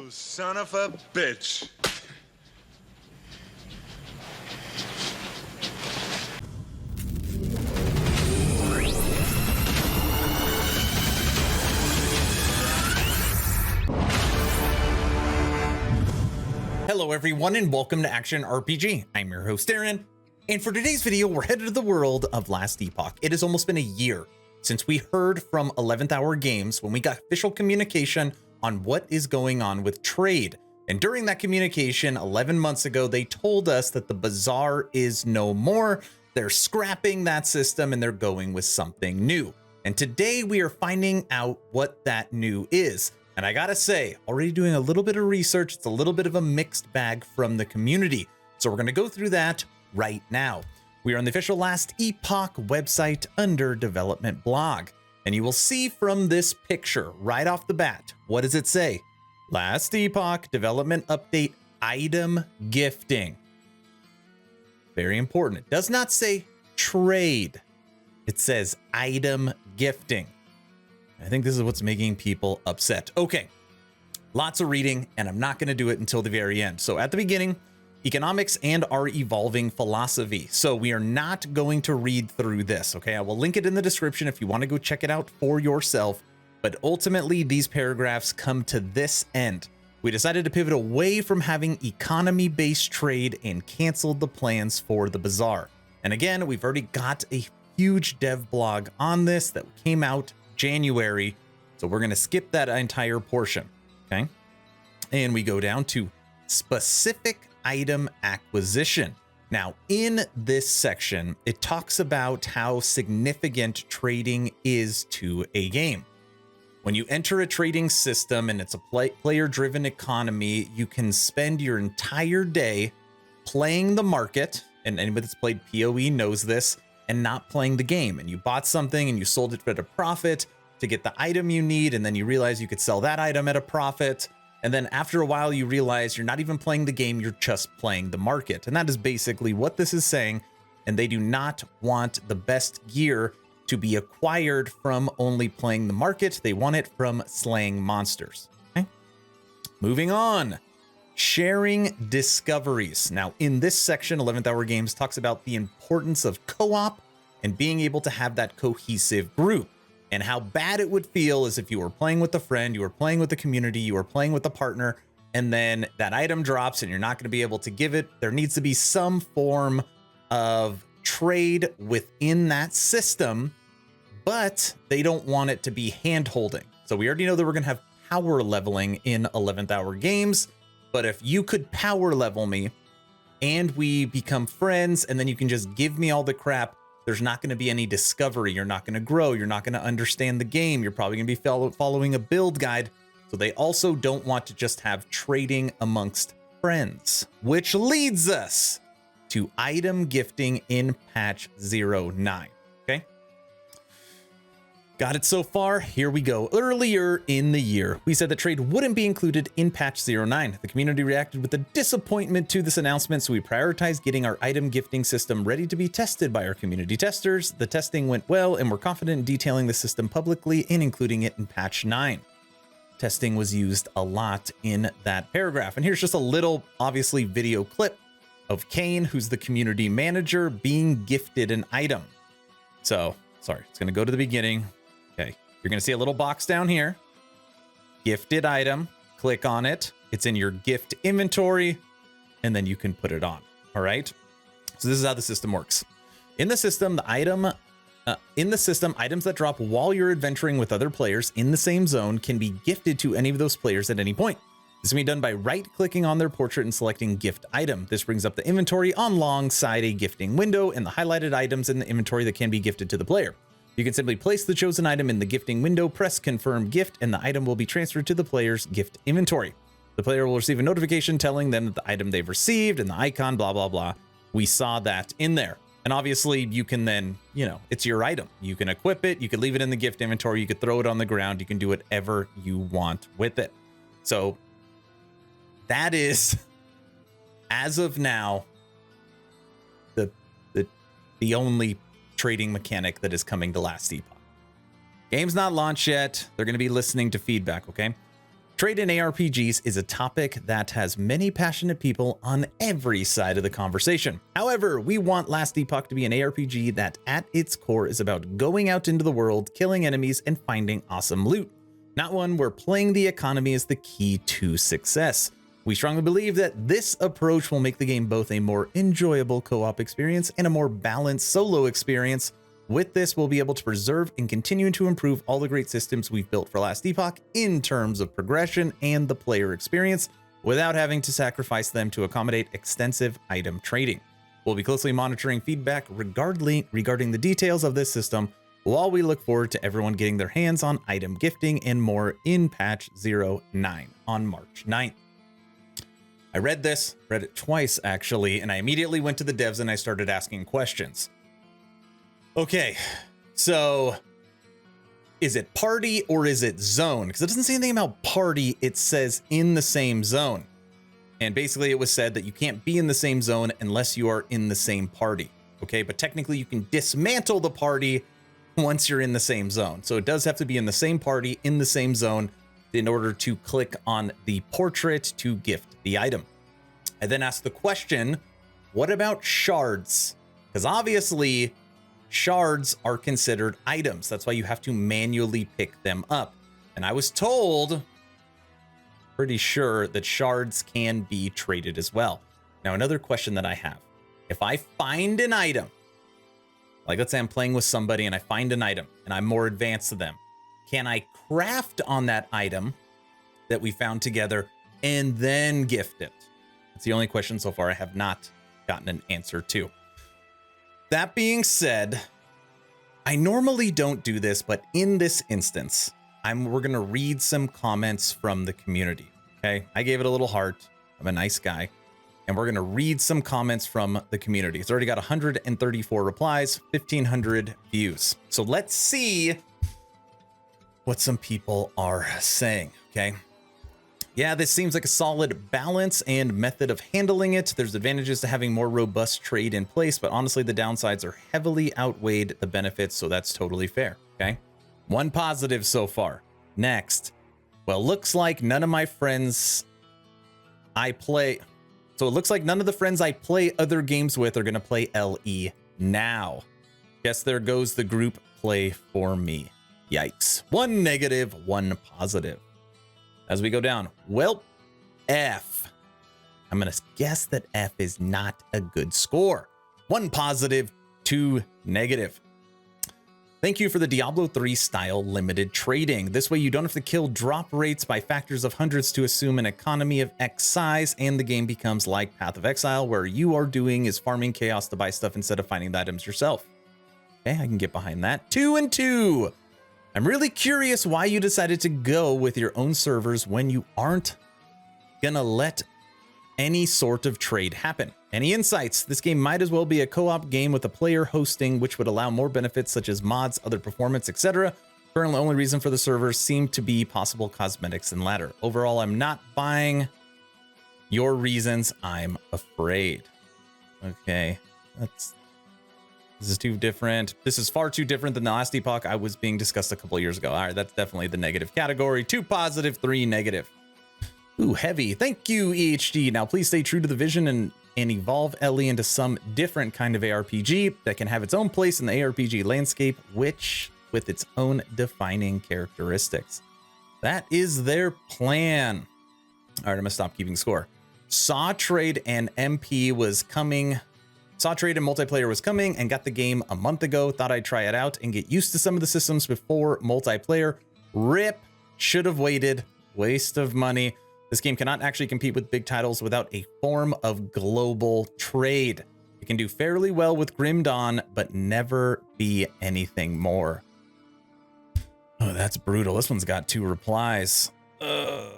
You son of a bitch. Hello everyone and welcome to Action RPG. I'm your host Aaron, and for today's video we're headed to the world of Last Epoch. It has almost been a year since we heard from 11th Hour Games when we got official communication on what is going on with trade. And during that communication 11 months ago, they told us that the bazaar is no more. They're scrapping that system and they're going with something new. And today we are finding out what that new is. And I gotta say, already doing a little bit of research, it's a little bit of a mixed bag from the community. So we're gonna go through that right now. We are on the official Last Epoch website under development blog. And you will see from this picture right off the bat, what does it say? Last Epoch development update item gifting. Very important. It does not say trade. It says item gifting. I think this is what's making people upset. Okay, lots of reading, and I'm not going to do it until the very end. So at the beginning, economics and our evolving philosophy. So we are not going to read through this, okay? I will link it in the description if you want to go check it out for yourself. But ultimately, these paragraphs come to this end. We decided to pivot away from having economy-based trade and canceled the plans for the bazaar. And again, we've already got a huge dev blog on this that came out January, so we're going to skip that entire portion, okay? And we go down to specific item acquisition. Now, in this section, it talks about how significant trading is to a game. When you enter a trading system and it's a player-driven economy, you can spend your entire day playing the market, and anybody that's played PoE knows this, and not playing the game. And you bought something and you sold it at a profit to get the item you need, and then you realize you could sell that item at a profit. And then after a while you realize you're not even playing the game, you're just playing the market. And that is basically what this is saying. And they do not want the best gear to be acquired from only playing the market. They want it from slaying monsters. Okay? Moving on. Sharing discoveries. Now, in this section, 11th Hour Games talks about the importance of co-op and being able to have that cohesive group, and how bad it would feel as if you were playing with a friend, you were playing with the community, you were playing with a partner, and then that item drops and you're not going to be able to give it. There needs to be some form of trade within that system, but they don't want it to be hand-holding. So we already know that we're going to have power leveling in 11th Hour Games. But if you could power level me and we become friends and then you can just give me all the crap, there's not going to be any discovery. You're not going to grow. You're not going to understand the game. You're probably going to be following a build guide. So they also don't want to just have trading amongst friends, which leads us to item gifting in patch 09. Okay. Got it so far? Here we go. Earlier in the year, we said that trade wouldn't be included in patch 09. The community reacted with a disappointment to this announcement, so we prioritized getting our item gifting system ready to be tested by our community testers. The testing went well, and we're confident in detailing the system publicly and including it in patch 9. Testing was used a lot in that paragraph. And here's just a little, obviously, video clip of Kane, who's the community manager, being gifted an item. So, sorry, it's going to go to the beginning. Okay, you're going to see a little box down here, gifted item, click on it. It's in your gift inventory, and then you can put it on. All right. So this is how the system works. In the system, items that drop while you're adventuring with other players in the same zone can be gifted to any of those players at any point. This can be done by right-clicking on their portrait and selecting gift item. This brings up the inventory alongside a gifting window and the highlighted items in the inventory that can be gifted to the player. You can simply place the chosen item in the gifting window, press confirm gift, and the item will be transferred to the player's gift inventory. The player will receive a notification telling them that the item they've received and the icon, blah, blah, blah. We saw that in there. And obviously you can then, it's your item. You can equip it. You could leave it in the gift inventory. You could throw it on the ground. You can do whatever you want with it. So that is, as of now, the only trading mechanic that is coming to Last Epoch. Game's not launched yet. They're going to be listening to feedback, okay? Trade in ARPGs is a topic that has many passionate people on every side of the conversation. However, we want Last Epoch to be an ARPG that at its core is about going out into the world, killing enemies, and finding awesome loot. Not one where playing the economy is the key to success. We strongly believe that this approach will make the game both a more enjoyable co-op experience and a more balanced solo experience. With this, we'll be able to preserve and continue to improve all the great systems we've built for Last Epoch in terms of progression and the player experience without having to sacrifice them to accommodate extensive item trading. We'll be closely monitoring feedback regarding the details of this system while we look forward to everyone getting their hands on item gifting and more in patch 09 on March 9th. I read it twice actually, and I immediately went to the devs and I started asking questions. Okay, so is it party or is it zone? Because it doesn't say anything about party, it says in the same zone. And basically it was said that you can't be in the same zone unless you are in the same party. Okay, but technically you can dismantle the party once you're in the same zone. So it does have to be in the same party, in the same zone, in order to click on the portrait to gift the item. I then asked the question, what about shards? Because obviously shards are considered items. That's why you have to manually pick them up. And I was told, pretty sure, that shards can be traded as well. Now, another question that I have, if I find an item, like let's say I'm playing with somebody and I find an item and I'm more advanced to them, can I craft on that item that we found together and then gift it? That's the only question so far I have not gotten an answer to. That being said, I normally don't do this, but in this instance, we're gonna read some comments from the community, okay? I gave it a little heart. I'm a nice guy. And we're gonna read some comments from the community. It's already got 134 replies, 1,500 views. So let's see what some people are saying, okay? Yeah, this seems like a solid balance and method of handling it. There's advantages to having more robust trade in place, but honestly, the downsides are heavily outweighed the benefits, so that's totally fair, okay? One positive so far. Next. Well, looks like none of my friends I play... So it looks like none of the friends I play other games with are going to play LE now. Guess there goes the group play for me. Yikes. One negative, one positive. As we go down, well, F. I'm going to guess that F is not a good score. One positive, two negative. Thank you for the Diablo 3 style limited trading. This way you don't have to kill drop rates by factors of hundreds to assume an economy of X size, and the game becomes like Path of Exile, where you are doing is farming chaos to buy stuff instead of finding the items yourself. Okay, I can get behind that. 2 and 2. I'm really curious why you decided to go with your own servers when you aren't gonna let any sort of trade happen. Any insights? This game might as well be a co-op game with a player hosting, which would allow more benefits such as mods, other performance, etc. Currently, the only reason for the servers seem to be possible cosmetics and ladder. Overall, I'm not buying your reasons. I'm afraid. Okay, this is too different. This is far too different than the Last Epoch I was being discussed a couple years ago. All right, that's definitely the negative category. 2 positive, 3 negative. Ooh, heavy. Thank you, EHD. Now, please stay true to the vision and evolve LE into some different kind of ARPG that can have its own place in the ARPG landscape, which with its own defining characteristics. That is their plan. All right, I'm gonna stop keeping score. Saw Trade and MP was coming. Saw Trade and multiplayer was coming and got the game a month ago. Thought I'd try it out and get used to some of the systems before multiplayer. RIP. Should have waited. Waste of money. This game cannot actually compete with big titles without a form of global trade. It can do fairly well with Grim Dawn, but never be anything more. Oh, that's brutal. This one's got 2 replies. Or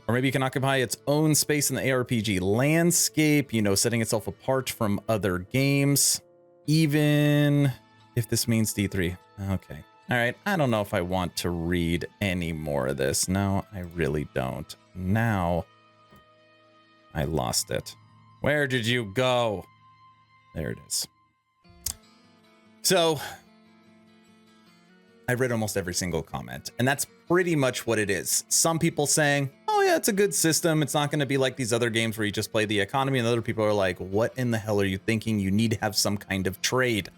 maybe it can occupy its own space in the ARPG landscape, you know, setting itself apart from other games, even if this means D3. Okay. All right. I don't know if I want to read any more of this. No, I really don't. Now I lost it. Where did you go? There it is. So I I read almost every single comment, and that's pretty much what it is. Some people saying, oh yeah, it's a good system. It's not going to be like these other games where you just play the economy. And other people are like, what in the hell are you thinking? You need to have some kind of trade.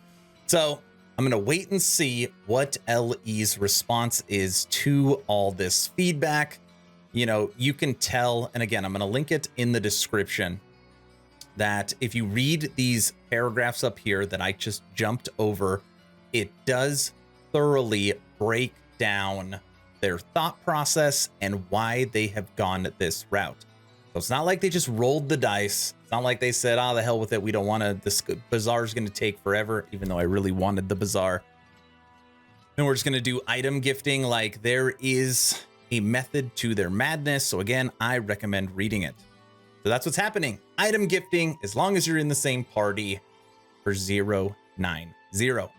So I'm going to wait and see what LE's response is to all this feedback. You know, you can tell, and again, I'm going to link it in the description, that if you read these paragraphs up here that I just jumped over, it does thoroughly break down their thought process and why they have gone this route. So it's not like they just rolled the dice. It's not like they said, oh, the hell with it. We don't want to, this bazaar is going to take forever, even though I really wanted the bazaar. And we're just going to do item gifting. Like, there is a method to their madness. So again, I recommend reading it. So that's what's happening. Item gifting, as long as you're in the same party, for 090.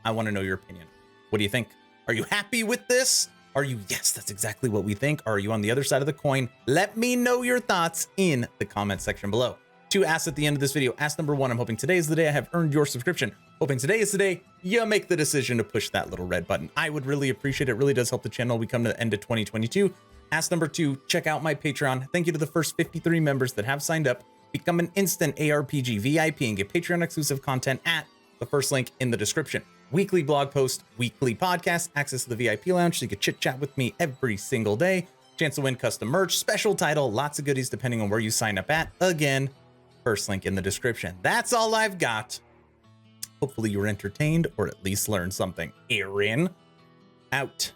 I want to know your opinion. What do you think? Are you happy with this? Are you, yes, that's exactly what we think? Are you on the other side of the coin? Let me know your thoughts in the comment section below. 2 asks at the end of this video. Ask number 1, I'm hoping today is the day I have earned your subscription. Hoping today is the day you make the decision to push that little red button. I would really appreciate it. It really does help the channel. We come to the end of 2022. Ask number 2, check out my Patreon. Thank you to the first 53 members that have signed up. Become an instant ARPG VIP and get Patreon exclusive content at the first link in the description. Weekly blog post, weekly podcast, access to the VIP lounge so you can chit chat with me every single day. Chance to win custom merch, special title, lots of goodies depending on where you sign up at. Again, first link in the description. That's all I've got. Hopefully you were entertained or at least learned something. Aaron, out.